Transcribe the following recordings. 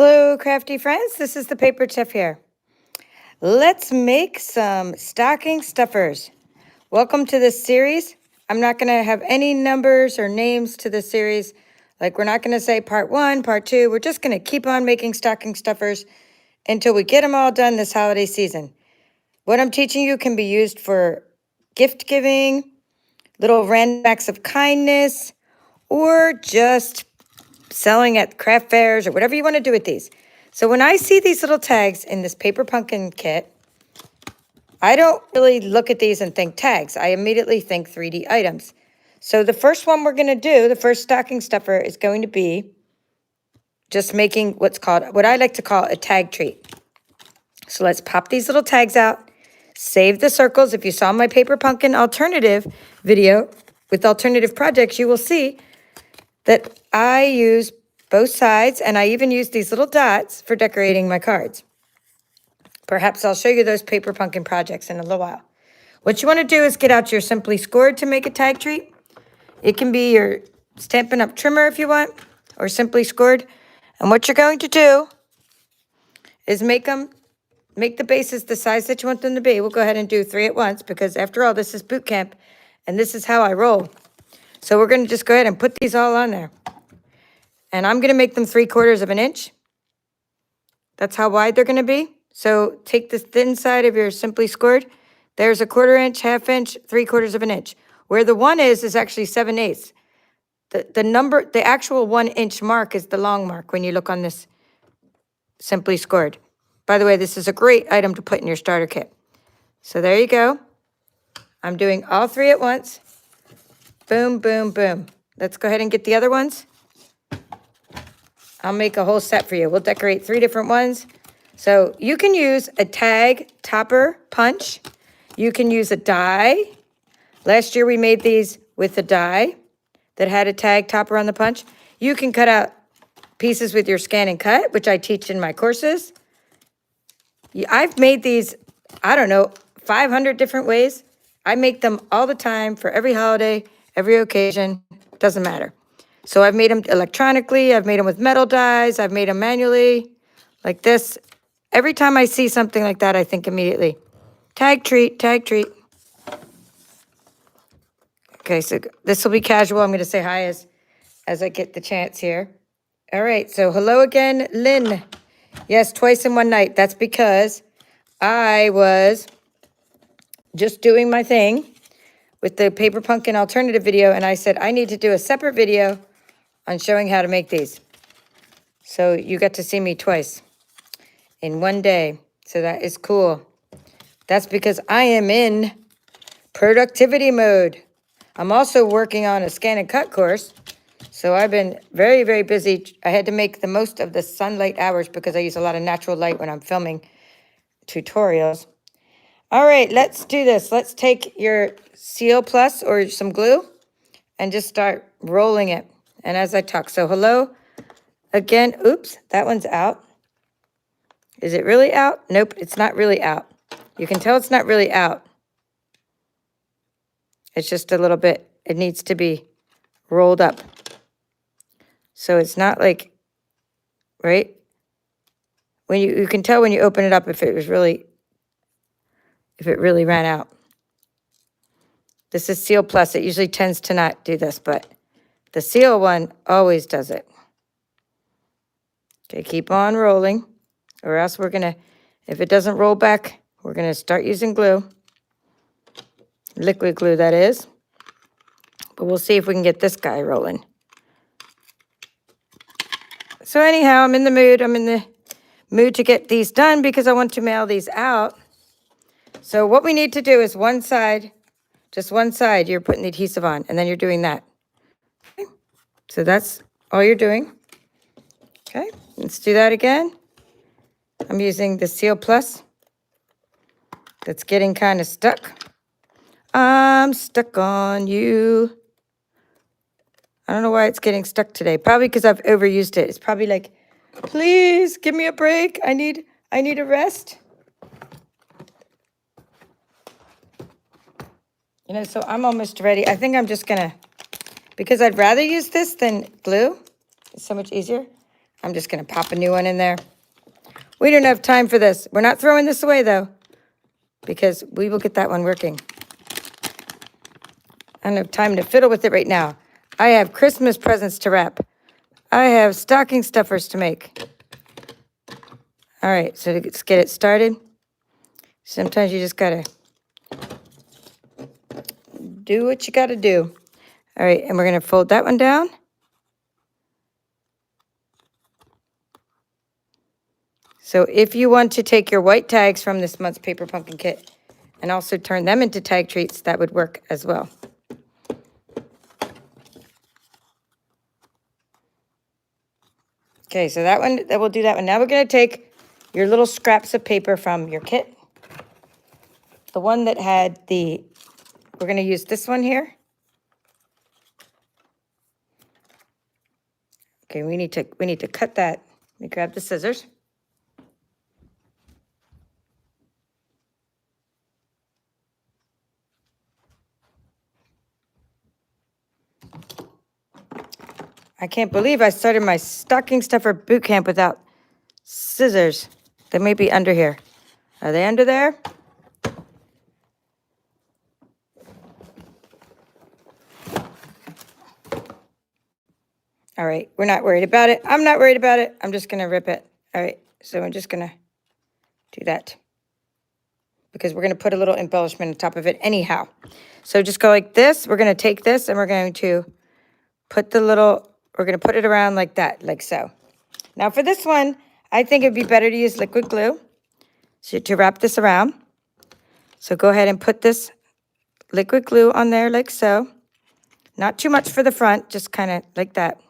Hello, crafty friends. This is the Paper Chef here. Let's make some stocking stuffers. Welcome to this series. I'm not going to have any numbers or names to this series. Like, we're not going to say part 1, part 2. We're just going to keep on making stocking stuffers until we get them all done this holiday season. What I'm teaching you can be used for gift giving, little random acts of kindness, or just selling at craft fairs or whatever you want to do with these. So when I see these little tags in this paper pumpkin kit, I don't really look at these and think tags. I immediately think 3D items. So the first one we're going to do, the first stocking stuffer, is going to be just making what I like to call a tag treat. So let's pop these little tags out, save the circles. If you saw my paper pumpkin alternative video with alternative projects, you will see that I use both sides, and I even use these little dots for decorating my cards. Perhaps I'll show you those paper pumpkin projects in a little while. What you want to do is get out your Simply Scored to make a tag treat. It can be your Stampin' Up! Trimmer if you want, or Simply Scored. And what you're going to do is make the bases the size that you want them to be. We'll go ahead and do 3 at once because, after all, this is boot camp, and this is how I roll. So we're going to just go ahead and put these all on there. And I'm going to make them 3/4 of an inch. That's how wide they're going to be. So take the thin side of your Simply Scored. There's a 1/4 inch, 1/2 inch, 3/4 of an inch. Where the 1 is actually 7/8. The actual 1 inch mark is the long mark when you look on this Simply Scored. By the way, this is a great item to put in your starter kit. So there you go. I'm doing all 3 at once. Boom, boom, boom. Let's go ahead and get the other ones. I'll make a whole set for you. We'll decorate 3 different ones. So you can use a tag topper punch. You can use a die. Last year we made these with a die that had a tag topper on the punch. You can cut out pieces with your ScanNCut, which I teach in my courses. I've made these, 500 different ways. I make them all the time for every holiday, every occasion. Doesn't matter. So I've made them electronically. I've made them with metal dies. I've made them manually, like this. Every time I see something like that, I think immediately, tag treat, tag treat. Okay, so this will be casual. I'm going to say hi as I get the chance here. All right, so hello again, Lynn. Yes, twice in one night. That's because I was just doing my thing with the Paper Pumpkin alternative video, and I said I need to do a separate video on showing how to make these. So you got to see me twice in one day. So that is cool. That's because I am in productivity mode. I'm also working on a ScanNCut course. So I've been very, very busy. I had to make the most of the sunlight hours because I use a lot of natural light when I'm filming tutorials. All right, let's do this. Let's take your Seal Plus or some glue and just start rolling it. And as I talk, so hello again. Oops, that one's out. Is it really out? Nope, it's not really out. You can tell it's not really out. It's just a little bit, it needs to be rolled up. So it's not like, right? When you can tell when you open it up if it really ran out. This is Seal Plus. It usually tends to not do this, but the Seal one always does it. Okay, keep on rolling, or else we're going to, if it doesn't roll back, we're going to start using glue. Liquid glue, that is. But we'll see if we can get this guy rolling. So anyhow, I'm in the mood. I'm in the mood to get these done because I want to mail these out. So what we need to do is one side, just one side, you're putting the adhesive on, and then you're doing that. Okay. So that's all you're doing. Okay, let's do that again. I'm using the Seal Plus. That's getting kind of stuck. I'm stuck on you. I don't know why it's getting stuck today. Probably because I've overused it. It's probably like, please give me a break. I need a rest. So I'm almost ready. I think I'm just going to, because I'd rather use this than glue. It's so much easier. I'm just going to pop a new one in there. We don't have time for this. We're not throwing this away, though, because we will get that one working. I don't have time to fiddle with it right now. I have Christmas presents to wrap. I have stocking stuffers to make. All right, so let's get it started. Sometimes you just got to do what you got to do. All right, and we're going to fold that one down. So if you want to take your white tags from this month's paper pumpkin kit and also turn them into tag treats, that would work as well. Okay, so that will do that one. Now we're going to take your little scraps of paper from your kit. The one that had we're going to use this one here. Okay, we need to cut that. Let me grab the scissors. I can't believe I started my stocking stuffer boot camp without scissors. They may be under here. Are they under there? All right, we're not worried about it. I'm not worried about it. I'm just going to rip it. All right, so I'm just going to do that because we're going to put a little embellishment on top of it anyhow. So just go like this. We're going to take this and we're going to put we're going to put it around like that, like so. Now for this one, I think it'd be better to use liquid glue to wrap this around. So go ahead and put this liquid glue on there like so. Not too much for the front, just kind of like that.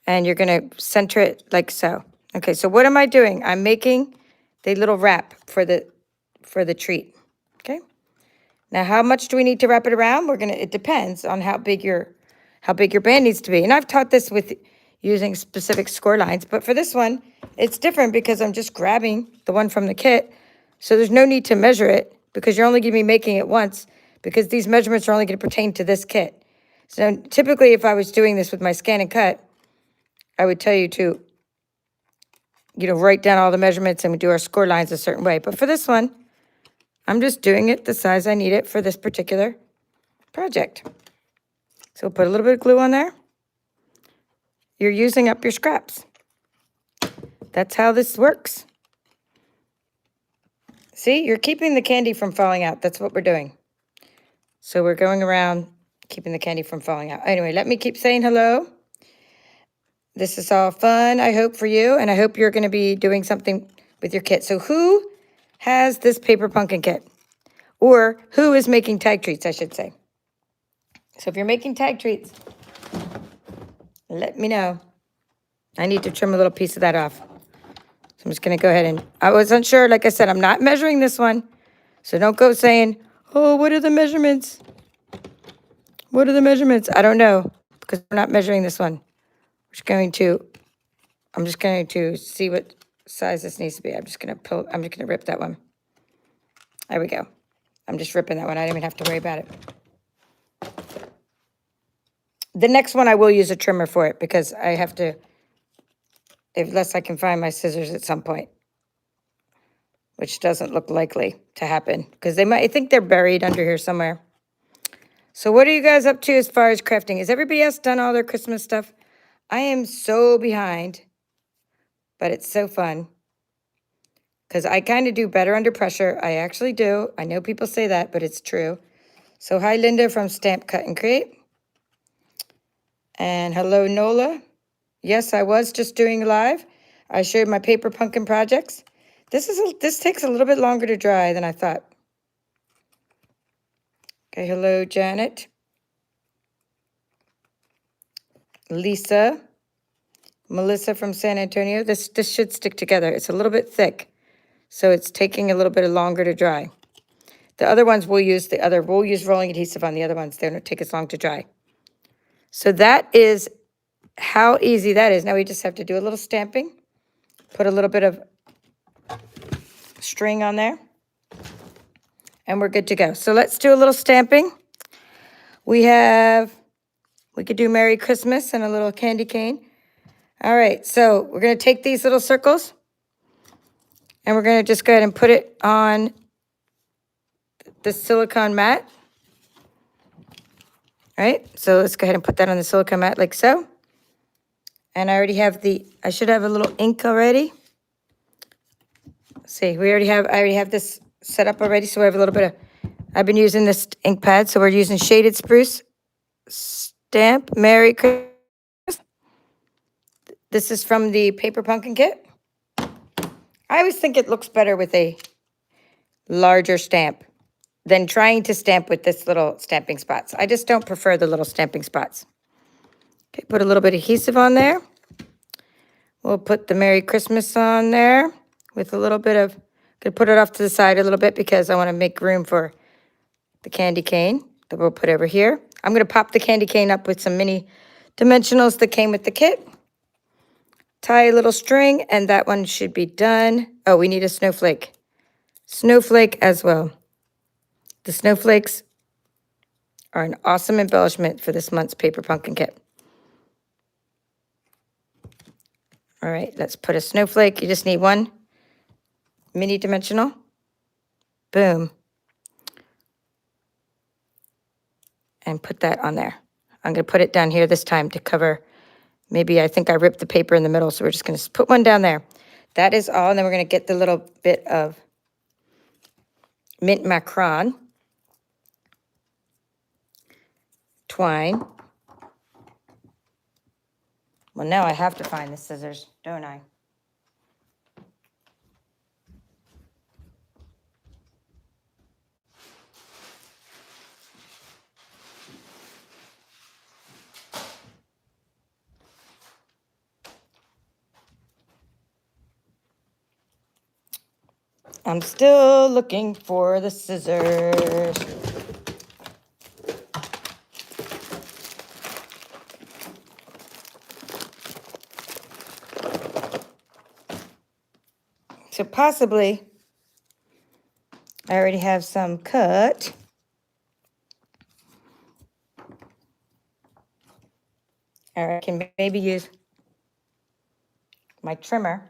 And you're going to center it like so. Okay, so what am I doing? I'm making the little wrap for the treat. Okay. Now, how much do we need to wrap it around? It depends on how big your band needs to be. And I've taught this with using specific score lines, but for this one, it's different because I'm just grabbing the one from the kit. So there's no need to measure it because you're only going to be making it once because these measurements are only going to pertain to this kit. So typically, if I was doing this with my ScanNCut, I would tell you to, write down all the measurements and we do our score lines a certain way. But for this one, I'm just doing it the size I need it for this particular project. So we'll put a little bit of glue on there. You're using up your scraps. That's how this works. See, you're keeping the candy from falling out. That's what we're doing. So we're going around keeping the candy from falling out. Anyway, let me keep saying hello. This is all fun, I hope, for you, and I hope you're going to be doing something with your kit. So who has this paper pumpkin kit? Or who is making tag treats, I should say. So if you're making tag treats, let me know. I need to trim a little piece of that off. So I'm just going to go ahead and, I was unsure, like I said, I'm not measuring this one. So don't go saying, oh, what are the measurements? What are the measurements? I don't know, because I'm not measuring this one. I'm just going to see what size this needs to be. I'm just going to rip that one. There we go. I'm just ripping that one. I don't even have to worry about it. The next one, I will use a trimmer for it because I have to, unless I can find my scissors at some point, which doesn't look likely to happen because I think they're buried under here somewhere. So what are you guys up to as far as crafting? Has everybody else done all their Christmas stuff? I am so behind, but it's so fun because I kind of do better under pressure. I actually do. I know people say that, but it's true. So hi, Linda from ScanNCut and Create. And hello, Nola. Yes, I was just doing live. I showed my paper pumpkin projects. This takes a little bit longer to dry than I thought. Okay, hello, Janet. Lisa, Melissa from San Antonio. This should stick together. It's a little bit thick, so it's taking a little bit longer to dry. The other ones we'll use rolling adhesive on the other ones. They don't take as long to dry. So that is how easy that is. Now we just have to do a little stamping, put a little bit of string on there, and we're good to go. So let's do a little stamping. We could do Merry Christmas and a little candy cane. All right, so we're going to take these little circles and we're going to just go ahead and put it on the silicone mat. All right, so let's go ahead and put that on the silicone mat like so. And I already have I should have a little ink already. See, I already have this set up already, so we have a little bit of, I've been using this ink pad, so we're using Shaded Spruce stamp, Merry Christmas. This is from the Paper Pumpkin Kit. I always think it looks better with a larger stamp than trying to stamp with this little stamping spots. I just don't prefer the little stamping spots. Okay, put a little bit of adhesive on there. We'll put the Merry Christmas on there with a little bit of, gonna put it off to the side a little bit because I want to make room for the candy cane that we'll put over here. I'm gonna pop the candy cane up with some mini dimensionals that came with the kit. Tie a little string, and that one should be done. Oh, we need a snowflake. Snowflake as well. The snowflakes are an awesome embellishment for this month's Paper Pumpkin Kit. All right, let's put a snowflake. You just need one mini dimensional. Boom. And put that on there. I'm going to put it down here this time to cover. Maybe I think I ripped the paper in the middle, so we're just going to put one down there. That is all, and then we're going to get the little bit of mint macron twine. Well, now I have to find the scissors, don't I? I'm still looking for the scissors. So possibly, I already have some cut. Or I can maybe use my trimmer.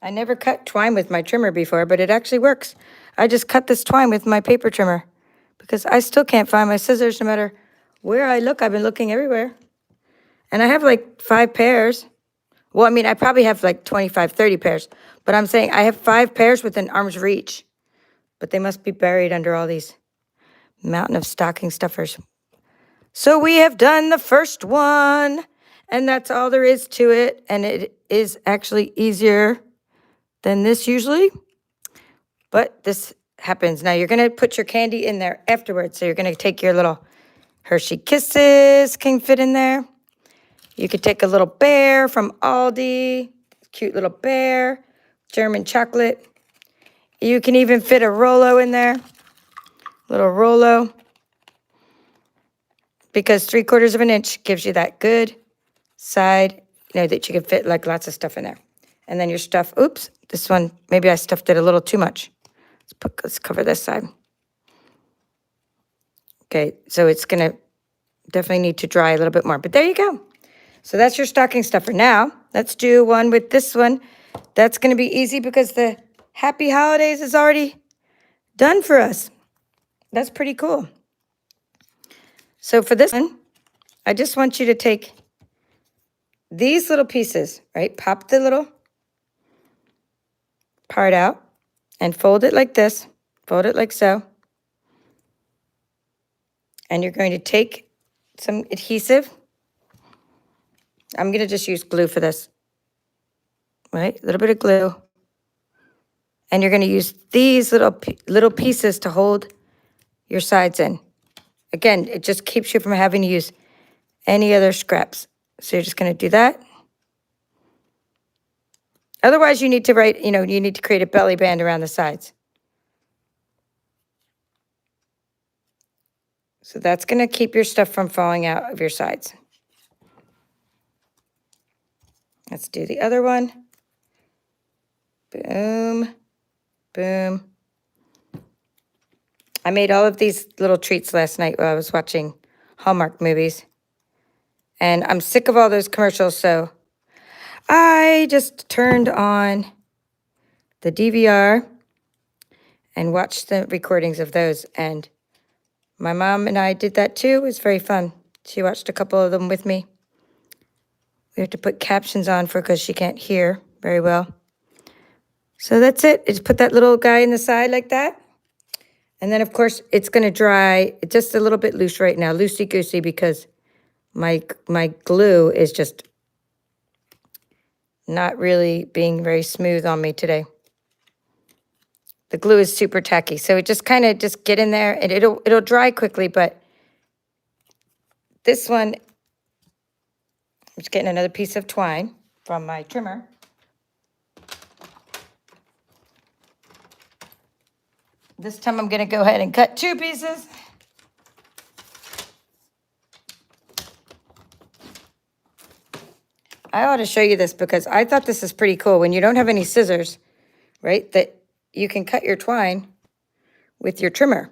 I never cut twine with my trimmer before, but it actually works. I just cut this twine with my paper trimmer because I still can't find my scissors no matter where I look. I've been looking everywhere. And I have like 5 pairs. Well, I mean, I probably have like 25, 30 pairs. But I'm saying I have 5 pairs within arm's reach. But they must be buried under all these mountain of stocking stuffers. So we have done the first one. And that's all there is to it. And it is actually easier than this usually. But this happens. Now you're going to put your candy in there afterwards. So you're going to take your little Hershey Kisses, can fit in there. You could take a little bear from Aldi, cute little bear, German chocolate. You can even fit a Rolo in there, little Rolo, because 3/4 of an inch gives you that good side, that you can fit like lots of stuff in there. And then your stuff, oops, this one, maybe I stuffed it a little too much. Let's cover this side. Okay, so it's gonna definitely need to dry a little bit more, but there you go. So that's your stocking stuffer. Now, let's do one with this one. That's going to be easy because the Happy Holidays is already done for us. That's pretty cool. So for this one, I just want you to take these little pieces, right? Pop the little part out and fold it like this. Fold it like so. And you're going to take some adhesive. I'm going to just use glue for this, right? A little bit of glue. And you're going to use these little pieces to hold your sides in. Again, it just keeps you from having to use any other scraps. So you're just going to do that. Otherwise, you need to you need to create a belly band around the sides. So that's going to keep your stuff from falling out of your sides. Let's do the other one. Boom. Boom. I made all of these little treats last night while I was watching Hallmark movies. And I'm sick of all those commercials, so I just turned on the DVR and watched the recordings of those. And my mom and I did that too. It was very fun. She watched a couple of them with me. We have to put captions on for because she can't hear very well. So that's it. Just put that little guy in the side like that. And then, of course, it's going to dry. It's just a little bit loose right now, loosey-goosey, because my glue is just not really being very smooth on me today. The glue is super tacky, so it just kind of just get in there, and it'll dry quickly, but this one, I'm just getting another piece of twine from my trimmer. This time I'm going to go ahead and cut 2 pieces. I ought to show you this because I thought this is pretty cool. When you don't have any scissors, right, that you can cut your twine with your trimmer.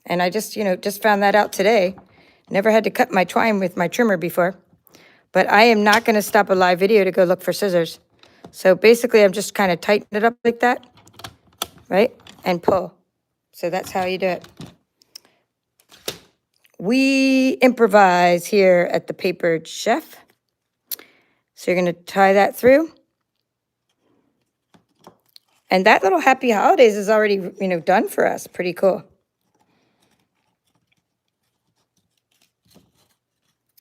And I just found that out today. Never had to cut my twine with my trimmer before. But I am not going to stop a live video to go look for scissors. So basically, I'm just kind of tighten it up like that, right, and pull. So that's how you do it. We improvise here at the Papered Chef. So you're going to tie that through. And that little Happy Holidays is already, done for us. Pretty cool.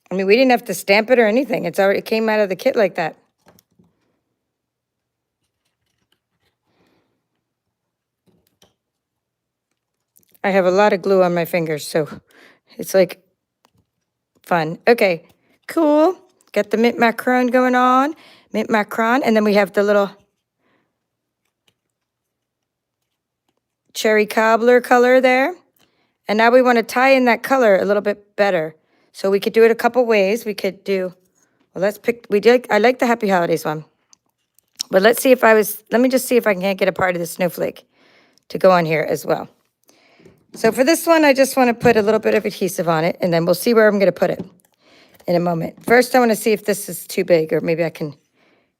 I mean, we didn't have to stamp it or anything. It came out of the kit like that. I have a lot of glue on my fingers, so it's like fun. Okay, cool. Got the mint macaron going on. Mint macaron. And then we have the little cherry cobbler color there. And now we want to tie in that color a little bit better. So we could do it a couple ways. We could do, well, let's pick, I like the Happy Holidays one. But let me just see if I can't get a part of the snowflake to go on here as well. So for this one, I just want to put a little bit of adhesive on it, and then we'll see where I'm going to put it in a moment. First, I want to see if this is too big, or maybe I can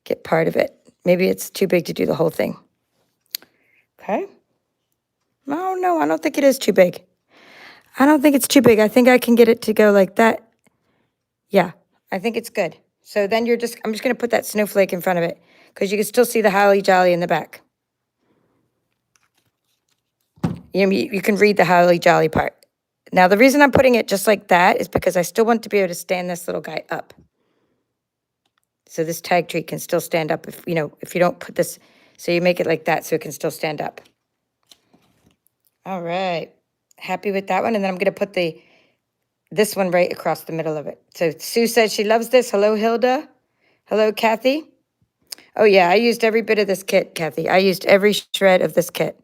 get part of it. Maybe it's too big to do the whole thing. Okay. No, I don't think it is too big. I don't think it's too big. I think I can get it to go like that. Yeah, I think it's good. So then I'm just going to put that snowflake in front of it because you can still see the holly jolly in the back. You can read the holly jolly part. Now, the reason I'm putting it just like that is because I still want to be able to stand this little guy up. So this tag tree can still stand up if you don't put this, so you make it like that so it can still stand up. All right. Happy with that one. And then I'm going to put this one right across the middle of it. So Sue said she loves this. Hello, Hilda. Hello, Kathy. Oh, yeah, I used every bit of this kit, Kathy. I used every shred of this kit.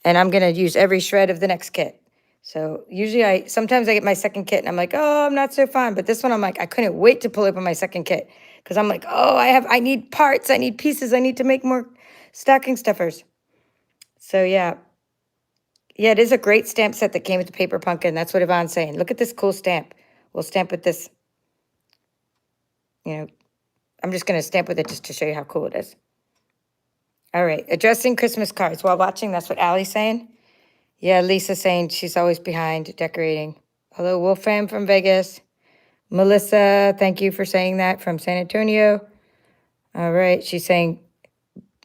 And I'm going to use every shred of the next kit. So usually sometimes I get my second kit and I'm like, oh, I'm not so fun. But this one I'm like, I couldn't wait to pull open my second kit. Because I'm like, oh, I need parts. I need pieces. I need to make more stocking stuffers. So yeah. Yeah, it is a great stamp set that came with the paper pumpkin. That's what Yvonne's saying. Look at this cool stamp. We'll stamp with this. I'm just going to stamp with it just to show you how cool it is. All right, addressing Christmas cards while watching. That's what Allie's saying. Yeah, Lisa's saying she's always behind decorating. Hello, Wolfram from Vegas. Melissa, thank you for saying that, from San Antonio. All right, she's saying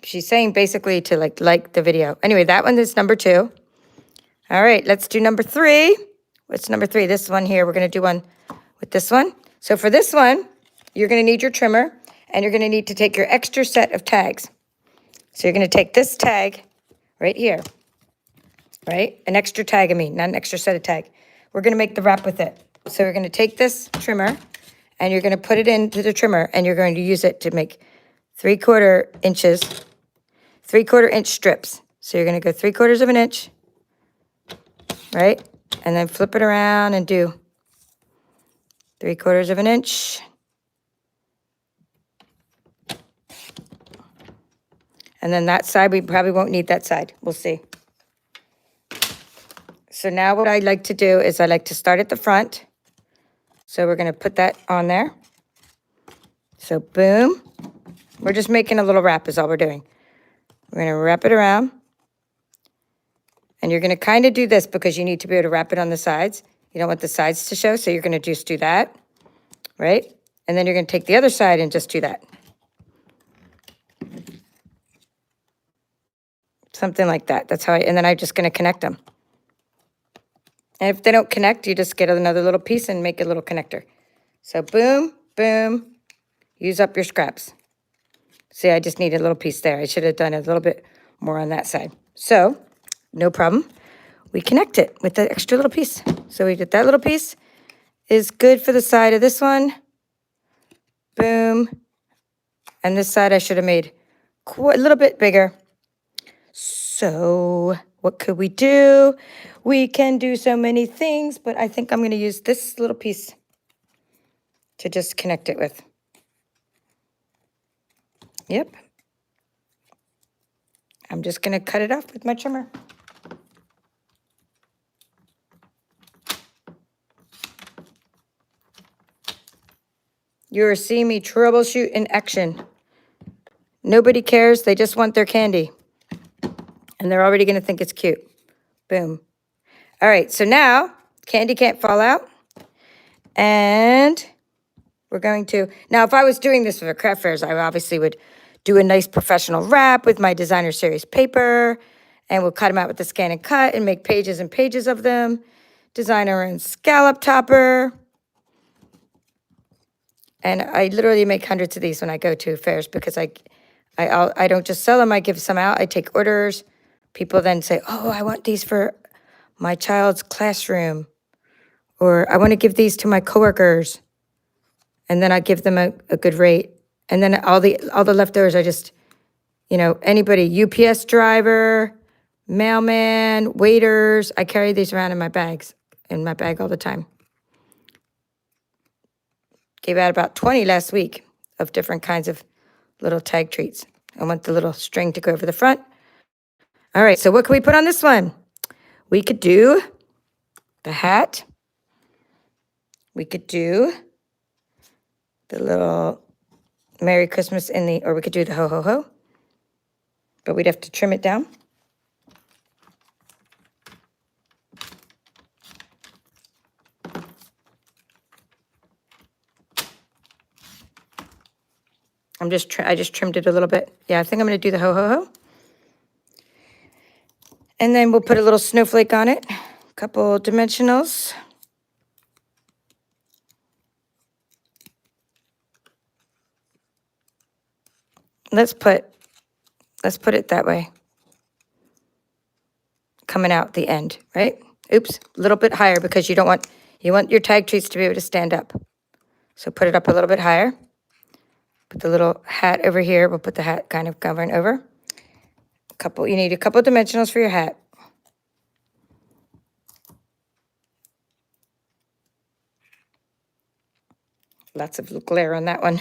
basically to like the video. Anyway, that one is number 2. All right, let's do number 3. What's number 3? This one here. We're going to do one with this one. So for this one, you're going to need your trimmer, and you're going to need to take your extra set of tags. So you're going to take this tag right here, right? An extra tag, not an extra set of tag. We're going to make the wrap with it. So you're going to take this trimmer, and you're going to put it into the trimmer, and you're going to use it to make 3/4 inch strips. So you're going to go 3/4 of an inch, right? And then flip it around and do 3/4 of an inch. And then that side, we probably won't need that side. We'll see. So now what I like to do is I like to start at the front. So we're going to put that on there. So boom. We're just making a little wrap is all we're doing. We're going to wrap it around. And you're going to kind of do this because you need to be able to wrap it on the sides. You don't want the sides to show, so you're going to just do that, right? And then you're going to take the other side and just do that. Something like that. That's how and then I'm just going to connect them. And if they don't connect, you just get another little piece and make a little connector. So boom, boom, use up your scraps. See, I just need a little piece there. I should have done a little bit more on that side. So, no problem. We connect it with the extra little piece. So we did that little piece is good for the side of this one. Boom. And this side I should have made quite a little bit bigger. So what could we do? We can do so many things, but I think I'm going to use this little piece to just connect it with. Yep. I'm just going to cut it off with my trimmer. You're seeing me troubleshoot in action. Nobody cares. They just want their candy. And they're already going to think it's cute. Boom. All right, so now candy can't fall out. And we're going to, now if I was doing this for craft fairs, I obviously would do a nice professional wrap with my designer series paper. And we'll cut them out with the ScanNCut and make pages and pages of them. Designer and scallop topper. And I literally make hundreds of these when I go to fairs because I don't just sell them, I give some out. I take orders. People then say, oh, I want these for my child's classroom. Or I want to give these to my coworkers. And then I give them a good rate. And then all the leftovers are just, you know, anybody, UPS driver, mailman, waiters. I carry these around in my bag all the time. Gave out about 20 last week of different kinds of little tag treats. I want the little string to go over the front. All right, so what can we put on this one? We could do the hat. We could do the little Merry Christmas or we could do the ho, ho, ho. But we'd have to trim it down. I just trimmed it a little bit. Yeah, I think I'm going to do the ho, ho, ho. And then we'll put a little snowflake on it. A couple dimensionals. Let's put it that way. Coming out the end, right? Oops, a little bit higher because you want your tag treats to be able to stand up. So put it up a little bit higher. Put the little hat over here. We'll put the hat kind of covering over. You need a couple dimensionals for your hat. Lots of glare on that one.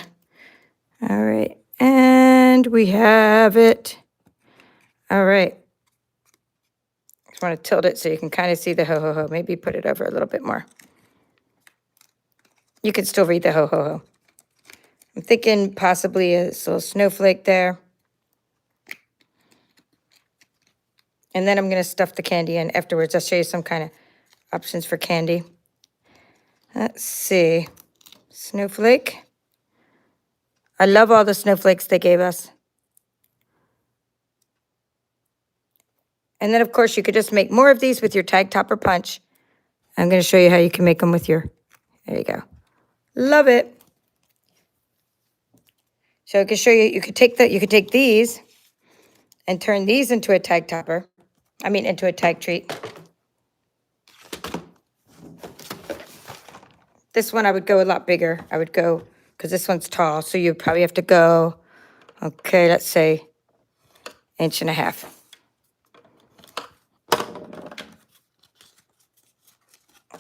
All right, and we have it. All right. Just want to tilt it so you can kind of see the ho, ho, ho. Maybe put it over a little bit more. You can still read the ho, ho, ho. I'm thinking possibly a little snowflake there. And then I'm going to stuff the candy in afterwards. I'll show you some kind of options for candy. Let's see. Snowflake. I love all the snowflakes they gave us. And then, of course, you could just make more of these with your tag topper punch. I'm going to show you how you can make them with there you go. Love it. So I can show you, you could take these and turn these into a tag topper. Into a tag treat. This one I would go a lot bigger. I would go, because this one's tall, so you probably have to go, okay, let's say 1.5 inches.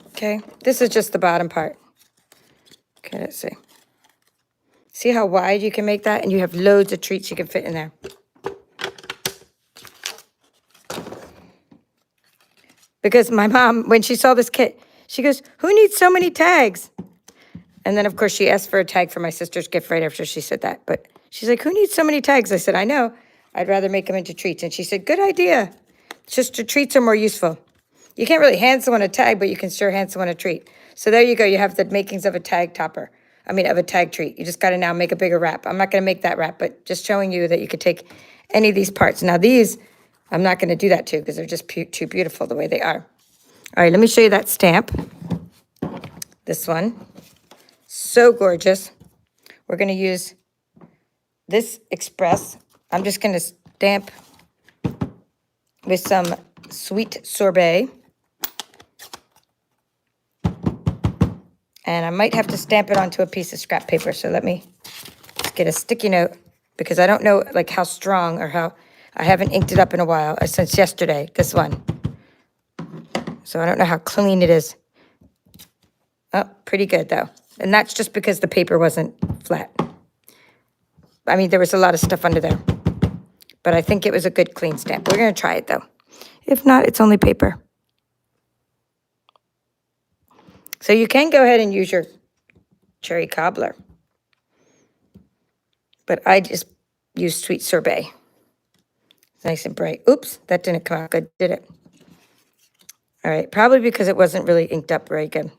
Okay, this is just the bottom part. Okay, let's see. See how wide you can make that? And you have loads of treats you can fit in there. Because my mom, when she saw this kit, she goes, "Who needs so many tags?" And then, of course, she asked for a tag for my sister's gift right after she said that. But she's like, "Who needs so many tags?" I said, "I know. I'd rather make them into treats." And she said, "Good idea. Just the treats are more useful. You can't really hand someone a tag, but you can sure hand someone a treat." So there you go. You have the makings of a tag topper. I mean, of a tag treat. You just got to now make a bigger wrap. I'm not going to make that wrap, but just showing you that you could take any of these parts. Now these, I'm not going to do that too because they're just too beautiful the way they are. All right, let me show you that stamp. This one. So gorgeous. We're going to use this Express. I'm just going to stamp with some sweet sorbet. And I might have to stamp it onto a piece of scrap paper. So let me get a sticky note because I don't know like how strong or how, I haven't inked it up in a while, since yesterday, this one. So I don't know how clean it is. Oh, pretty good though. And that's just because the paper wasn't flat. I mean, there was a lot of stuff under there. But I think it was a good clean stamp. We're going to try it though. If not, it's only paper. So you can go ahead and use your cherry cobbler. But I just used sweet sorbet. Nice and bright. Oops, that didn't come out good, did it? All right, probably because it wasn't really inked up very good.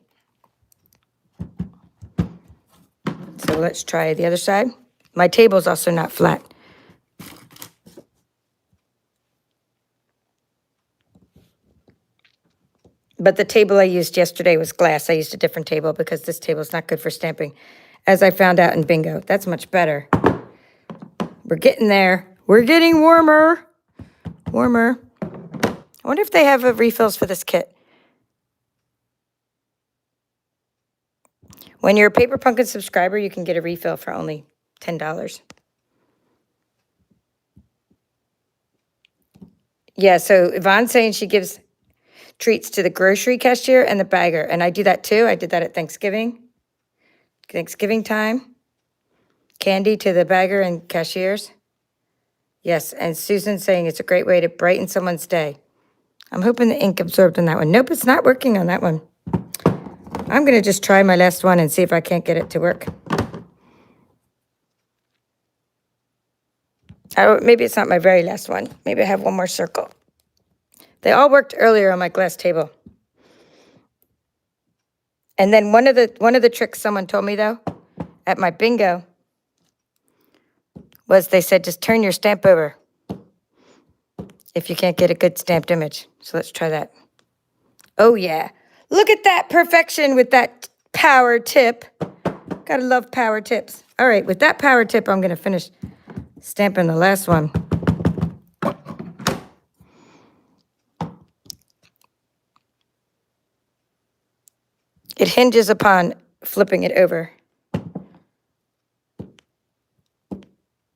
So let's try the other side. My table's also not flat. But the table I used yesterday was glass. I used a different table because this table is not good for stamping, as I found out in bingo. That's much better. We're getting there. We're getting warmer. Warmer. I wonder if they have refills for this kit. When you're a Paper Pumpkin subscriber, you can get a refill for only $10. Yeah, so Yvonne's saying she gives treats to the grocery cashier and the bagger. And I do that too. I did that at Thanksgiving time. Candy to the bagger and cashiers. Yes, and Susan's saying it's a great way to brighten someone's day. I'm hoping the ink absorbed on that one. Nope, it's not working on that one. I'm going to just try my last one and see if I can't get it to work. Maybe it's not my very last one. Maybe I have one more circle. They all worked earlier on my glass table. And then one of the tricks someone told me though at my bingo was they said just turn your stamp over if you can't get a good stamped image. So let's try that. Oh yeah. Look at that perfection with that power tip. Gotta love power tips. All right, with that power tip, I'm gonna finish stamping the last one. It hinges upon flipping it over.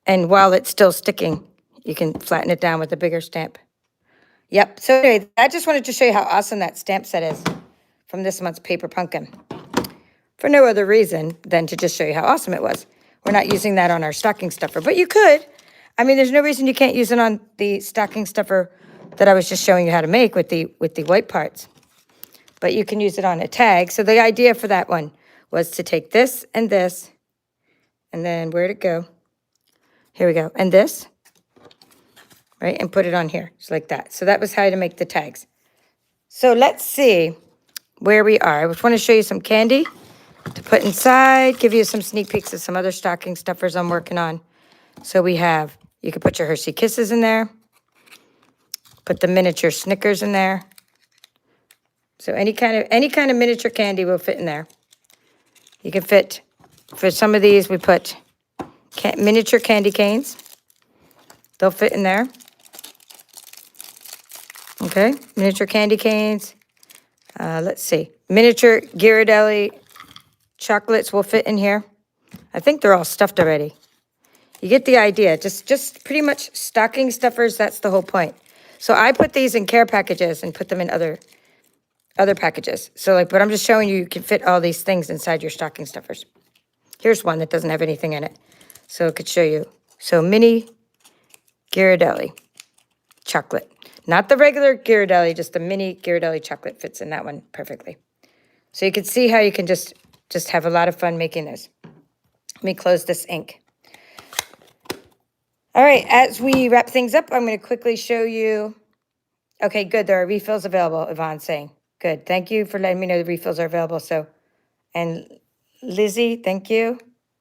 And while it's still sticking, you can flatten it down with a bigger stamp. Yep, so anyway, I just wanted to show you how awesome that stamp set is from this month's Paper Pumpkin. For no other reason than to just show you how awesome it was. We're not using that on our stocking stuffer, but you could. I mean, there's no reason you can't use it on the stocking stuffer that I was just showing you how to make with the white parts. But you can use it on a tag. So the idea for that one was to take this, and then where'd it go? Here we go, and this, right, and put it on here, just like that. So that was how to make the tags. So let's see where we are. I just want to show you some candy to put inside, give you some sneak peeks of some other stocking stuffers I'm working on. So we have, you can put your Hershey Kisses in there, put the miniature Snickers in there. So any kind of miniature candy will fit in there. You can fit, for some of these, we put miniature candy canes. They'll fit in there. Okay, miniature candy canes. Let's see. Miniature Ghirardelli chocolates will fit in here. I think they're all stuffed already. You get the idea. Just pretty much stocking stuffers, that's the whole point. So I put these in care packages and put them in other packages. So like, but I'm just showing you, you can fit all these things inside your stocking stuffers. Here's one that doesn't have anything in it. So it could show you. So mini Ghirardelli chocolate. Not the regular Ghirardelli, just the mini Ghirardelli chocolate fits in that one perfectly. So you can see how you can just have a lot of fun making this. Let me close this ink. All right, as we wrap things up, I'm going to quickly show you. Okay, good. There are refills available, Yvonne's saying. Good. Thank you for letting me know the refills are available. So, and Lizzie, thank you.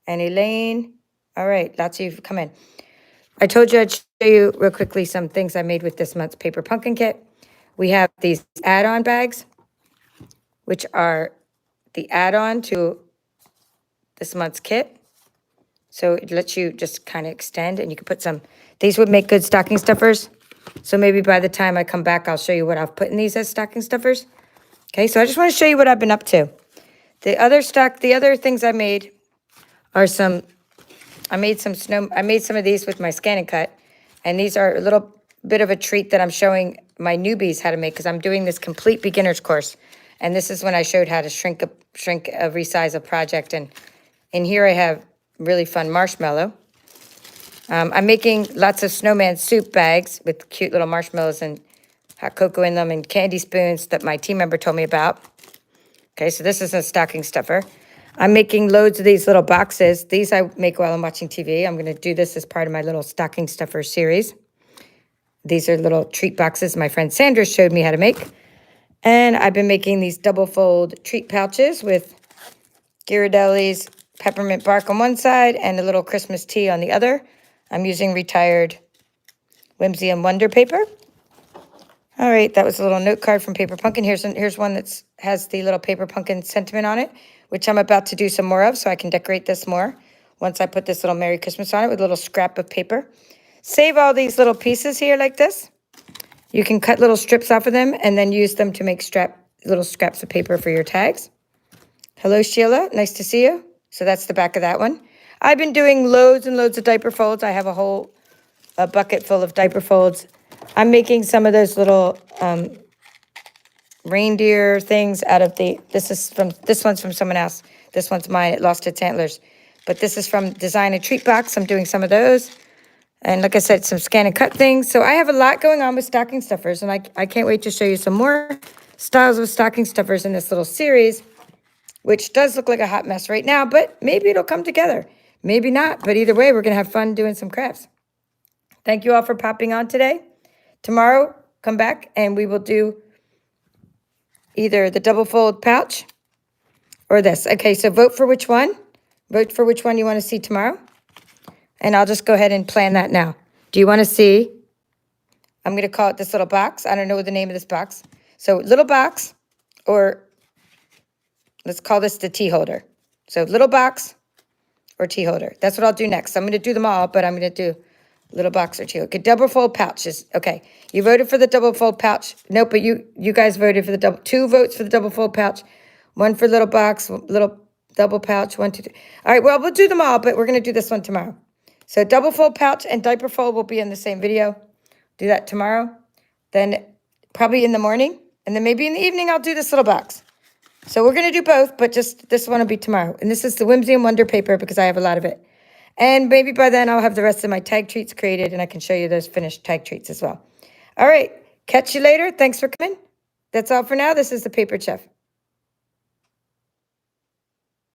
And Elaine. All right, lots of you come in. I told you I'd show you real quickly some things I made with this month's paper pumpkin kit. We have these add-on bags, which are the add-on to this month's kit. So it lets you just kind of extend, and you can put some, these would make good stocking stuffers. So maybe by the time I come back, I'll show you what I've put in these as stocking stuffers. Okay, so I just want to show you what I've been up to. The other things I made are I made some of these with my ScanNCut, and these are a little bit of a treat that I'm showing my newbies how to make, because I'm doing this complete beginner's course. And this is when I showed how to resize a project. And in here I have really fun marshmallow. I'm making lots of snowman soup bags with cute little marshmallows and hot cocoa in them and candy spoons that my team member told me about. Okay, so this is a stocking stuffer. I'm making loads of these little boxes. These I make while I'm watching TV. I'm going to do this as part of my little stocking stuffer series. These are little treat boxes my friend Sandra showed me how to make. And I've been making these double fold treat pouches with Ghirardelli's peppermint bark on one side and a little Christmas tea on the other. I'm using retired Whimsy and Wonder paper. All right, that was a little note card from Paper Pumpkin. Here's one that has the little Paper Pumpkin sentiment on it, which I'm about to do some more of so I can decorate this more once I put this little Merry Christmas on it with a little scrap of paper. Save all these little pieces here like this. You can cut little strips off of them and then use them to make little scraps of paper for your tags. Hello, Sheila. Nice to see you. So that's the back of that one. I've been doing loads and loads of diaper folds. I have a bucket full of diaper folds. I'm making some of those little reindeer things out of this one's from someone else. This one's mine. It lost its antlers. But this is from Design a Treat Box. I'm doing some of those. And like I said, some ScanNCut things. So I have a lot going on with stocking stuffers, and I can't wait to show you some more styles of stocking stuffers in this little series, which does look like a hot mess right now, but maybe it'll come together. Maybe not, but either way, we're going to have fun doing some crafts. Thank you all for popping on today. Tomorrow, come back, and we will do either the double fold pouch or this. Okay, so vote for which one. Vote for which one you want to see tomorrow. And I'll just go ahead and plan that now. Do you want to see? I'm going to call it this little box. I don't know the name of this box. So little box, or let's call this the tea holder. So little box or tea holder. That's what I'll do next. I'm going to do them all, but I'm going to do little box or tea holder. Okay, double fold pouches. Okay, you voted for the double fold pouch. Nope, but you guys voted for the 2 votes for the double fold pouch. 1 for little box, little double pouch, 1, 2, 3. All right, well, we'll do them all, but we're going to do this one tomorrow. So double fold pouch and diaper fold will be in the same video. Do that tomorrow. Then probably in the morning. And then maybe in the evening, I'll do this little box. So we're going to do both, but just this one will be tomorrow. And this is the Whimsy and Wonder paper because I have a lot of it. And maybe by then I'll have the rest of my tag treats created and I can show you those finished tag treats as well. All right. Catch you later. Thanks for coming. That's all for now. This is the Paper Chef.